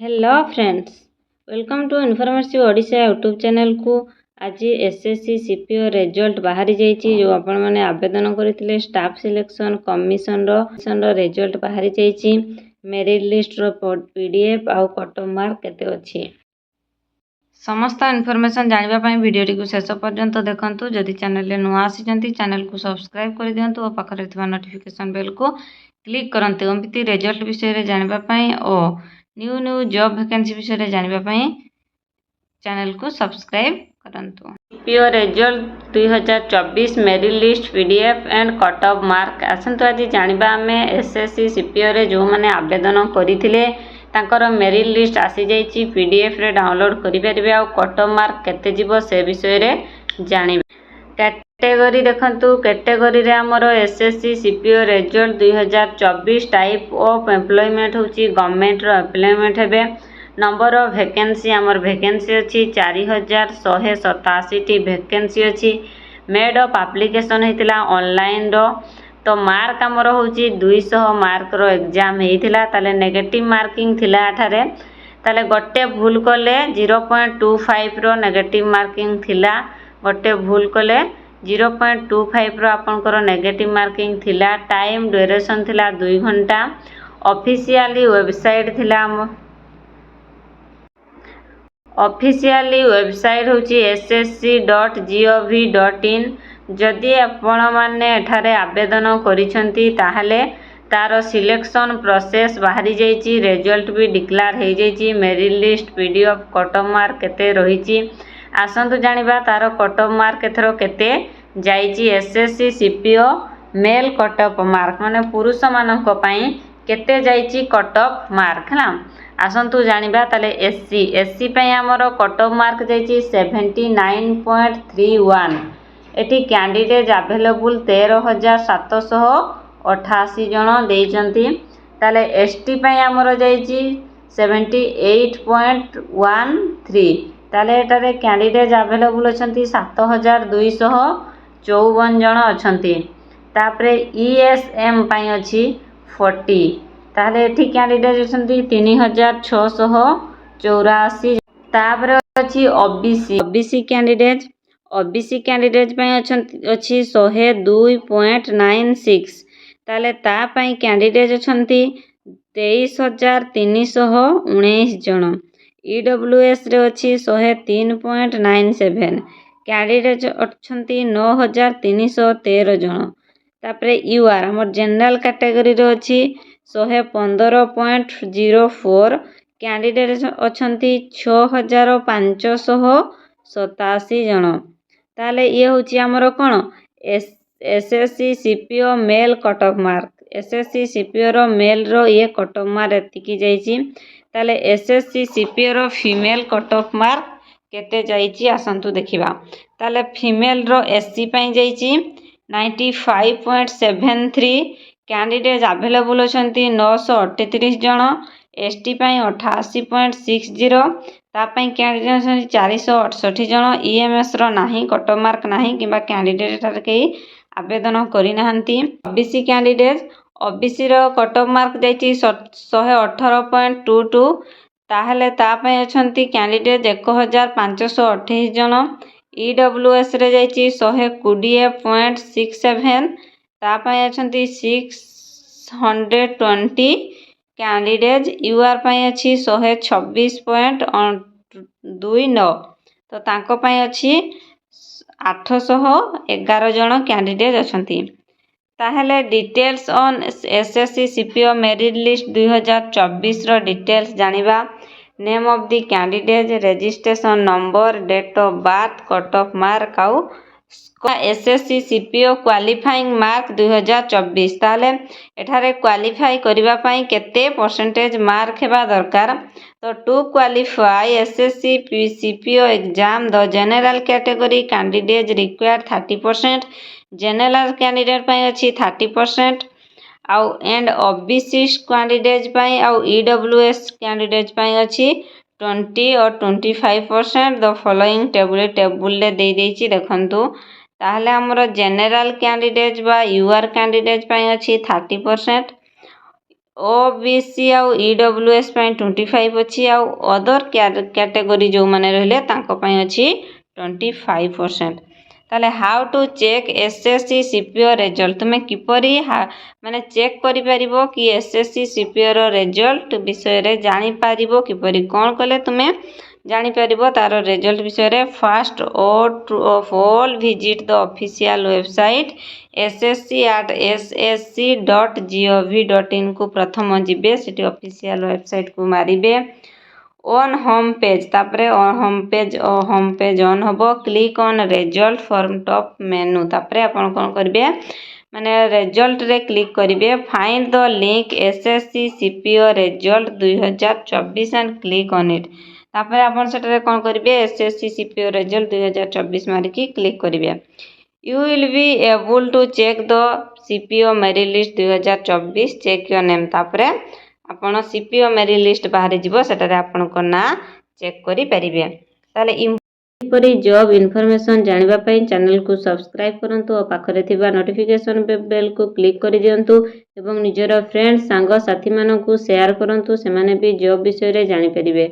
Hello friends, welcome to informative Odisha YouTube channel को। आज SSC CPO result बाहरी जाइए। जो आपण मैंने आवेदन करते स्टाफ सिलेक्शन कमिशन रो रिजल्ट बाहरी जाइए। मेरिट लिस्ट रो पीडीएफ आउ कट ऑफ मार्क केते अछि समस्त इनफॉरमेशन जानिबा वीडियो टी को शेष पर्यंत देखंतु। जदि चैनल नुआ आसी चैनल को सब्सक्राइब कर दियंतु और पाखरे थिबा नोटिफिकेशन बेल को क्लिक करंतु। एमती रिजल्ट विषय रे जानिबा और न्यू न्यू जॉब वैकेंसी विषय जानिबा चैनल को सब्सक्राइब करंतु। CPO result 2024 merit list PDF and cut off mark आसंतु। आज जानिबा आमे एसएससी सीपीओ रे जो माने आवेदन करिथिले तांकर मेरिट लिस्ट आसी जाइछि। पीडीएफ रे डाउनलोड करि परिबे आ कट ऑफ मार्क केते जिवो से विषय रे जानिबे। कैटेगरी देखंतु, कैटेगरी रे हमर SSC CPO result 2024 type of employment होची गवर्नमेंट रो एम्प्लॉयमेंट हेबे। नंबर ऑफ वैकेंसी हमर वैकेंसी अछि 4187 टी वैकेंसी अछि। मेड ऑफ एप्लीकेशन हेतिला ऑनलाइन रो। तो मार्क हमर होची 200 मार्क रो एग्जाम हेतिला। ताले नेगेटिव मार्किंग थिला एठारे। ताले गोटे भूल कले 0.25 रो नेगेटिव मार्किंग थिला। गोटे भूल कले 0.25 रो आपनकर नेगेटिव मार्किंग थिला। टाइम ड्यूरेशन थिला 2 घंटा। ऑफिशियली वेबसाइट थिला ऑफिशियली वेबसाइट होची ssc.gov.in। जदि आपण माने एठारे आवेदन करिसंती ताहाले तार सिलेक्शन प्रोसेस बाहरी जाइछि। रिजल्ट भी डिक्लेयर हे जाइछि। Merit list PDF cut off mark केते रहिछि आसंतु जानिबा। तार कट ऑफ मार्क एथरो केते जाइछि। SSC CPO male cut off mark माने पुरुष मानक पई केते जाइछि कट ऑफ मार्क हला आसंतु जानिबा। ताले एससी पई हमर कट ऑफ मार्क जाइछि 79.31। एटी कैंडिडेट अवेलेबल 13,788 जन देइचंती। ताले एसटी पई हमर जाइछि 78.13। ताले एटारे कैंडिडेट अवेलेबल अछंती 7,254 जन अछंती। तापरे ईएसएम पई अछि 40। ताले एठी कैंडिडेट अछंती 3,684। तापरे अछि ओबीसी कैंडिडेट पई अछि 102.96। ताले ता पई कैंडिडेट अछंती 23,319 जन। ईडब्ल्यूएस रे अछि 103.97। कैंडिडेट अछंती 9,313 जन। तापरे यूआर हमर जनरल कैटेगरी रे अछि 115.04। कैंडिडेट अछंती 6,587 जन। ताले ये होची हमर कोन SSC CPO male cut off mark. SSC CPO रो मेल रो ये कट ऑफ मार्क एतिकी जाइछि। ताले एसएससी सीपीओ रो फीमेल कट ऑफ मार्क केते जाइछि आसंतु देखिबा। ताले फीमेल रो एससी पई जाइछि 95.73। कैंडिडेट अवेलेबल अछंती 938 जन। एसटी पई 88.60। ता पई कैंडिडेट अछंती 468 जन। ईएमएस रो नाही कट ऑफ मार्क नाही किबा कैंडिडेट ठार केही आवेदन करि नाहंती। ओबीसी कैंडिडेट ओबीसी रो कट ऑफ मार्क जाइछि 118.22। ताहले ता पई अछंती कैंडिडेट 1528 जन। ईडब्ल्यूएस रे जाइछि 120.67। ता पई अछंती 620 कैंडिडेट। यूआर पई अछि 126.29। तो तांको पई अछि 811 जन कैंडिडेट अछंती। ताहले details on SSC CPO merit list 2024 रो डिटेल्स जानिबा। Name of the candidate, registration number, date of birth, cut off mark आउ एसएससी सीपीओ क्वालिफाइंग मार्क 2024। ताले एठारे क्वालिफाई करिबा पई केते परसेंटेज मार्क हेबा दरकार। तो to qualify SSC CPO exam the general category candidate required 30%। General candidate पई अछि 30% आउ एंड ओबीसी कैंडिडेट पई आउ ईडब्ल्यूएस कैंडिडेट पई अछि 20 और 25%। द फॉलोइंग टेबुल ले दे देछि देखंतु। ताहले हमर जनरल कैंडिडेट बा यूआर कैंडिडेट पई अछि 30%। OBC आउ EWS ପାଇଁ 25 ଅଛି ଆଉ ଅଦର କ୍ୟାଟେଗୋରୀ ଯେଉଁମାନେ ରହିଲେ ତାଙ୍କ ପାଇଁ ଅଛି 25%। ତାହେଲେ how to check SSC CPO result, ତୁମେ କିପରି ମାନେ ଚେକ୍ କରିପାରିବ କି SSC CPO ର ରେଜଲ୍ଟ ବିଷୟରେ ଜାଣିପାରିବ କିପରି, କ'ଣ କଲେ ତୁମେ ଜାଣିପାରିବ ତାର ରେଜଲ୍ଟ ବିଷୟରେ। First of all visit the official website ssc.ssc.gov.in କୁ ପ୍ରଥମ ଯିବେ, ସେଠି ଅଫିସିଆଲ ୱେବସାଇଟ୍କୁ ମାରିବେ। ऑन होम पेज, तापरे होम पेज ऑन हबो, click on result from top menu, तापरे आपण कोन करबे माने रिजल्ट रे क्लिक करिवे। Find the link SSC CPO result 2024 and click on it, तापरे आपण सेटरे कोन करिवे एसएससी सीपीओ रिजल्ट 2024 मारी की क्लिक करिवे। You will be able to check the CPO merit list 2024, check your name, तापरे आपण सीपीओ मेरिट लिस्ट बाहर जीवो, सेटारे आपण को ना चेक करि परिबे। ताले इपरि जॉब इन्फॉर्मेशन जानिबा पई चैनल को सब्सक्राइब करंतु और पाखरे थिबा नोटिफिकेशन बेल को क्लिक करि दियंतु एवं निजर फ्रेंड्स सांग साथी मानन को शेयर करंतु, सेमाने भी जॉब विषय रे जानि परिबे।